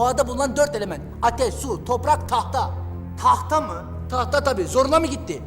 Doğada bulunan 4 element. Ateş, su, toprak, tahta. Tahta mı? Tahta tabii. Zoruna mı gitti?